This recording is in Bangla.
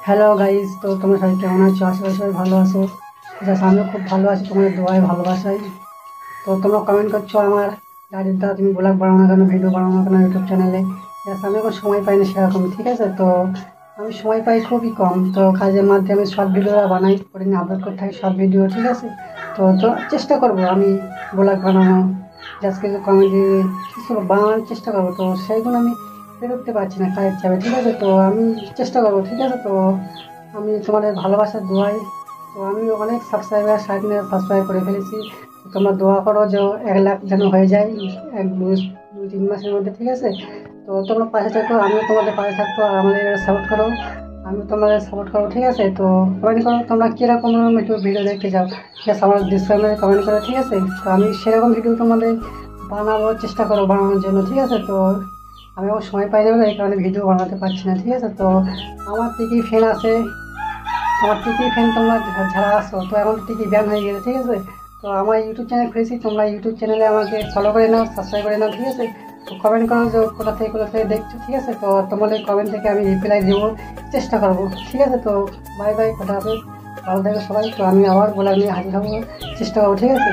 হ্যালো গাইস, তো তোমরা সবাই কেমন আছো? আশা করি সবাই ভালো আছো। জাস্ট আমিও খুব ভালো আছি তোমাদের দোয়ায় ভালোবাসায়। তো তোমরা কমেন্ট করছো আমার গাড়ির দ্বারা তুমি ব্লগ বানাও না কেন, ভিডিও বানাও না কেন ইউটিউব চ্যানেলে। জাস্ট আমি এখন সময় পাই না সেরকম, ঠিক আছে? তো আমি সময় পাই খুবই কম, তো কাজের মাধ্যমে শর্ট ভিডিও বানাই, প্রতিদিন আপলোড করতে থাকি শর্ট ভিডিও, ঠিক আছে? তো চেষ্টা করবো আমি ব্লগ বানানো, জাস্ট কিছু কমেডি কিছু বানানোর চেষ্টা করবো। তো সেইগুলো আমি বেরোতে পারছি না কাজের চাপে, ঠিক আছে? তো আমি চেষ্টা করবো, ঠিক আছে? তো আমি তোমাদের ভালোবাসার দোয়াই, তো আমি অনেক সাবস্ক্রাইবার 3.5 করে ফেলেছি। তো তোমরা দোয়া করো যে 1 লাখ যেন হয়ে যায় 1 2 2 3 মাসের মধ্যে, ঠিক আছে? তো তোমরা পাশে থাকো, আমিও তোমাদের পাশে থাকবো, আর আমাদের সাপোর্ট করো, আমিও তোমাদের সাপোর্ট করবো, ঠিক আছে? তো কমেন্ট করো তোমরা কীরকম একটু ভিডিও দেখতে চাও, ঠিক আছে? আমার ডিসক্রিপশনে কমেন্ট করো, ঠিক আছে? তো আমি সেরকম ভিডিও তোমাদের বানাবো, চেষ্টা করবো বানানোর জন্য, ঠিক আছে? তো আমি আমার সময় পাই না বলে এই কারণে ভিডিও বানাতে পারছি না, ঠিক আছে? তো আমার টিকি ফ্যান আছে, আমার টিকি ফ্যান তোমরা যারা আসো, তো এখন টিকি ব্যান হয়ে গেছে, ঠিক আছে? তো আমার ইউটিউব চ্যানেল খুলেছি, তোমরা ইউটিউব চ্যানেলে আমাকে ফলো করে নাও, সাবস্ক্রাইব করে নাও, ঠিক আছে? তো কমেন্ট করো যে কোথা থেকে দেখছো, ঠিক আছে? তো তোমাদের কমেন্ট থেকে আমি রিপ্লাই দেবো, চেষ্টা করবো, ঠিক আছে? তো বাই বাই, কথা হবে, ভালো থাকবে সবাই। তো আমি আবার বলে নিয়ে হাজির হবো, চেষ্টা করবো, ঠিক আছে?